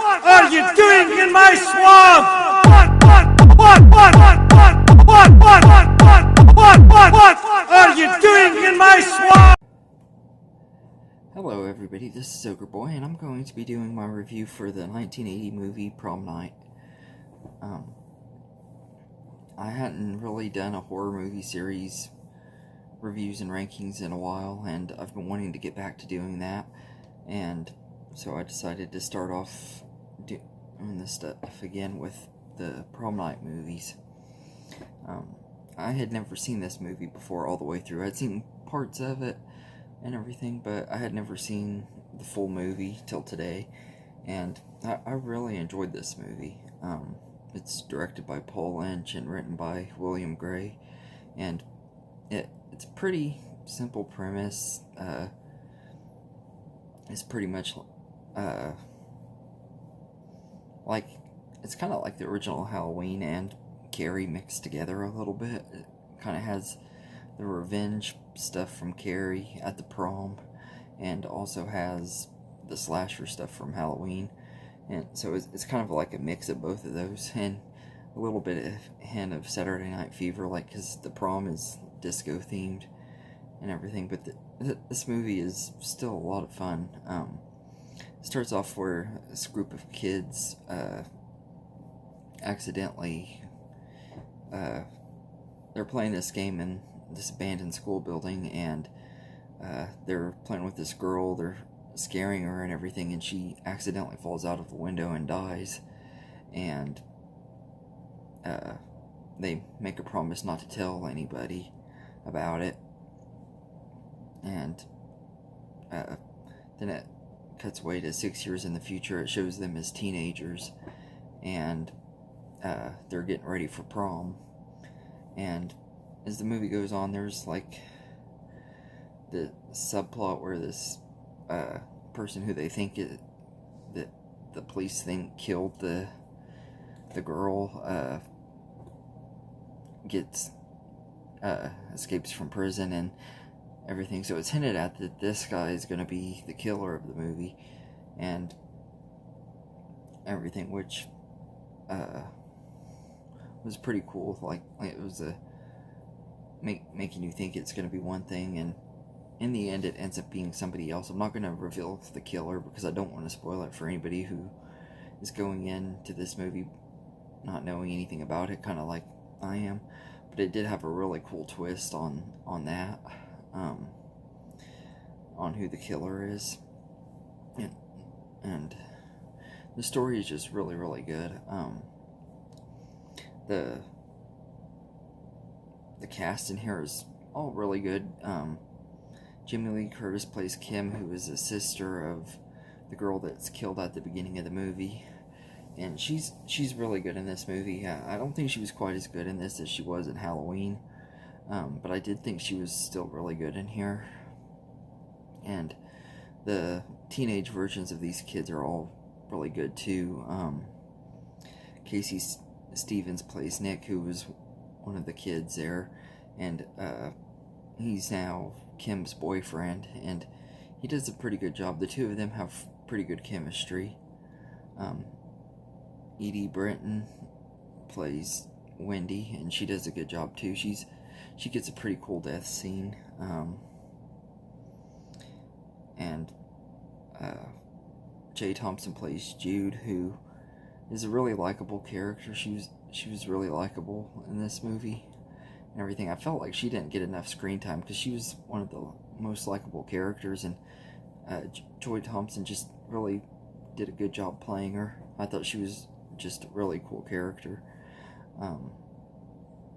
are you doing in my swamp? What are you doing in my swamp? Hello everybody, this is Ogre Boy, and I'm going to be doing my review for the 1980 movie Prom Night. I hadn't really done a horror movie series reviews and rankings in a while, and I've been wanting to get back to doing that, and so I decided to start off doing this stuff again with the Prom Night movies. I had never seen this movie before all the way through. I'd seen parts of it and everything, but I had never seen the full movie till today, and I really enjoyed this movie. It's directed by Paul Lynch and written by William Gray, and it's a pretty simple premise. It's pretty much like, it's kind of like the original Halloween and Carrie mixed together a little bit. It kind of has the revenge stuff from Carrie at the prom, and also has the slasher stuff from Halloween, and so it's kind of like a mix of both of those, and a little bit of hint of Saturday Night Fever, like, because the prom is disco themed and everything. But this movie is still a lot of fun. It starts off where this group of kids accidentally they're playing this game in this abandoned school building, and they're playing with this girl. They're scaring her and everything, and she accidentally falls out of the window and dies, and they make a promise not to tell anybody about it, and then it cuts away to 6 years in the future. It shows them as teenagers, and they're getting ready for prom, and as the movie goes on, there's like the subplot where this person who they think that the police think killed the girl gets escapes from prison and everything. So it's hinted at that this guy is going to be the killer of the movie and everything, which was pretty cool. Like it was making you think it's going to be one thing, and in the end it ends up being somebody else. I'm not going to reveal the killer because I don't want to spoil it for anybody who is going into this movie not knowing anything about it, kind of like I am. But it did have a really cool twist on that, on who the killer is, and the story is just really, really good. The cast in here is all really good. Jamie Lee Curtis plays Kim, who is a sister of the girl that's killed at the beginning of the movie, and she's really good in this movie. I don't think she was quite as good in this as she was in Halloween, but I did think she was still really good in here. And the teenage versions of these kids are all really good too. Casey Stevens plays Nick, who was one of the kids there, and he's now Kim's boyfriend, and he does a pretty good job. The two of them have pretty good chemistry. Edie Britton plays Wendy, and she does a good job too. She gets a pretty cool death scene. And Jay Thompson plays Jude, who is a really likable character. She was really likable in this movie and everything. I felt like she didn't get enough screen time because she was one of the most likable characters, and Joy Thompson just really did a good job playing her. I thought she was just a really cool character,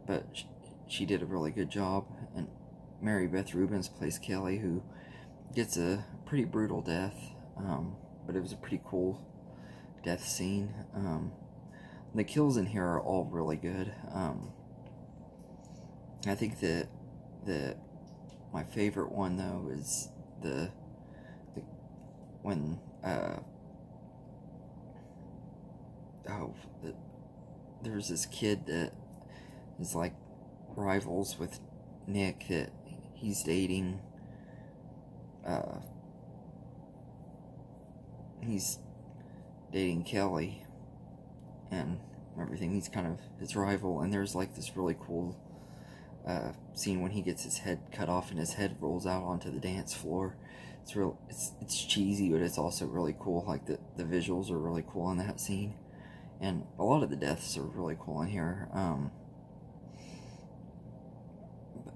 but she did a really good job. And Mary Beth Rubins plays Kelly, who gets a pretty brutal death, but it was a pretty cool death scene. The kills in here are all really good. I think that my favorite one though is when there's this kid that is like rivals with Nick that he's dating. dating Kelly and everything. He's kind of his rival, and there's like this really cool scene when he gets his head cut off and his head rolls out onto the dance floor. It's cheesy, but it's also really cool. Like the visuals are really cool in that scene, and a lot of the deaths are really cool in here.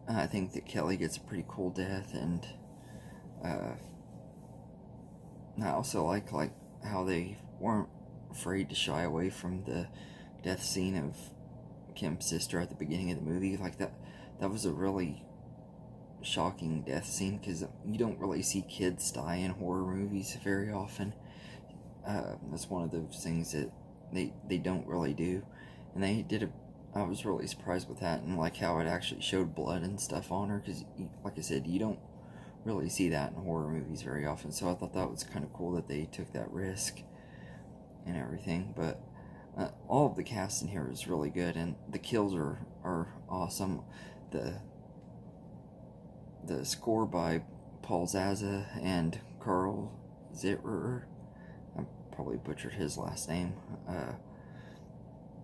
I think that Kelly gets a pretty cool death, and I also like how they weren't afraid to shy away from the death scene of Kim's sister at the beginning of the movie. Like that was a really shocking death scene, because you don't really see kids die in horror movies very often. That's one of those things that they don't really do, and they did I was really surprised with that, and like how it actually showed blood and stuff on her, because like I said, you don't really see that in horror movies very often. So I thought that was kind of cool that they took that risk and everything. But all of the cast in here is really good, and the kills are awesome. The score by Paul Zaza and Carl Zitterer, I probably butchered his last name,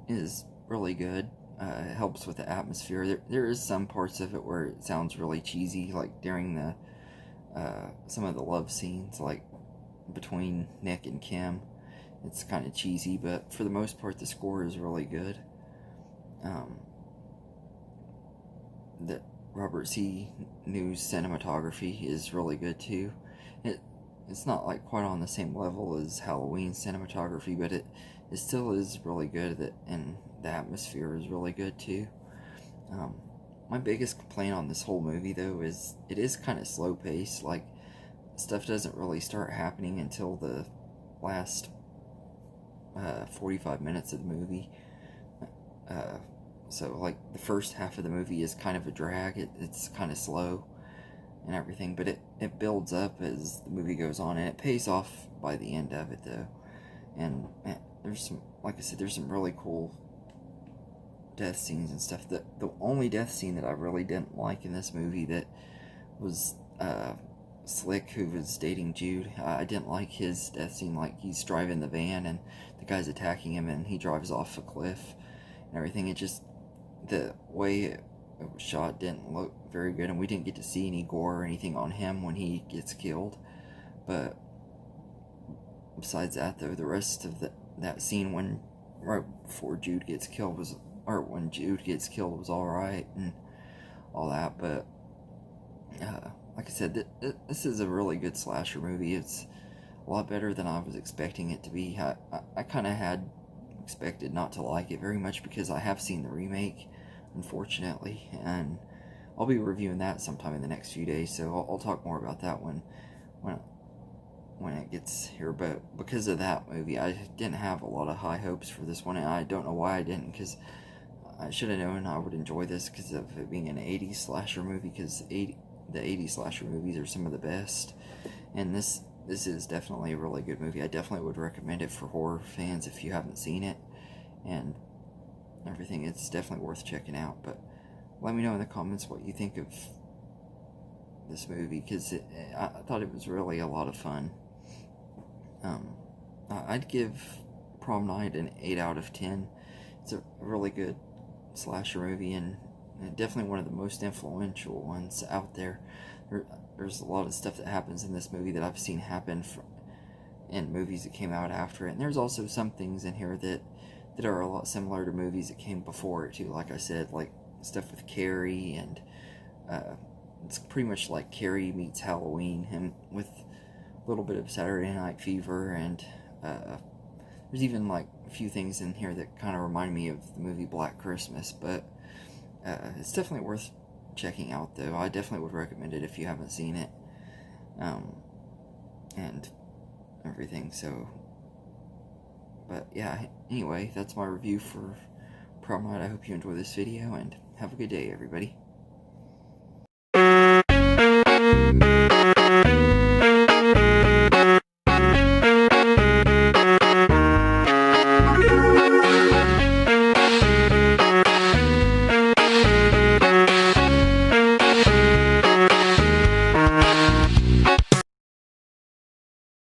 is really good. It helps with the atmosphere. There is some parts of it where it sounds really cheesy, like during the some of the love scenes, like between Nick and Kim. It's kind of cheesy, but for the most part, the score is really good. The Robert C. News cinematography is really good too. It's not like quite on the same level as Halloween cinematography, but it still is really good, and the atmosphere is really good too. My biggest complaint on this whole movie, though, is it is kind of slow paced. Like, stuff doesn't really start happening until the last 45 minutes of the movie. So like the first half of the movie is kind of a drag. It's kind of slow and everything, but it builds up as the movie goes on, and it pays off by the end of it, though. And there's some, like I said, there's some really cool death scenes and stuff. The only death scene that I really didn't like in this movie that was Slick, who was dating Jude. I didn't like his death scene. Like, he's driving the van and the guy's attacking him, and he drives off a cliff and everything. It just, the way it was shot didn't look very good, and we didn't get to see any gore or anything on him when he gets killed. But besides that, though, the rest of that scene when right before Jude gets killed when Jude gets killed was alright and all that. But like I said, this is a really good slasher movie. It's a lot better than I was expecting it to be. I kind of had expected not to like it very much, because I have seen the remake, unfortunately, and I'll be reviewing that sometime in the next few days, so I'll talk more about that when it gets here. But because of that movie, I didn't have a lot of high hopes for this one, and I don't know why I didn't, because I should have known I would enjoy this because of it being an 80s slasher movie, because the 80s slasher movies are some of the best, and this is definitely a really good movie. I definitely would recommend it for horror fans if you haven't seen it and everything. It's definitely worth checking out. But let me know in the comments what you think of this movie, because I thought it was really a lot of fun. I'd give Prom Night an 8 out of 10. It's a really good slasher movie, and definitely one of the most influential ones out there. There's a lot of stuff that happens in this movie that I've seen happen in movies that came out after it, and there's also some things in here that are a lot similar to movies that came before it too. Like I said, like stuff with Carrie, and it's pretty much like Carrie meets Halloween, and with a little bit of Saturday Night Fever, and there's even like a few things in here that kind of remind me of the movie Black Christmas. But it's definitely worth checking out, though. I definitely would recommend it if you haven't seen it, and everything. So, but yeah, anyway, that's my review for Prom Night. I hope you enjoy this video, and have a good day, everybody.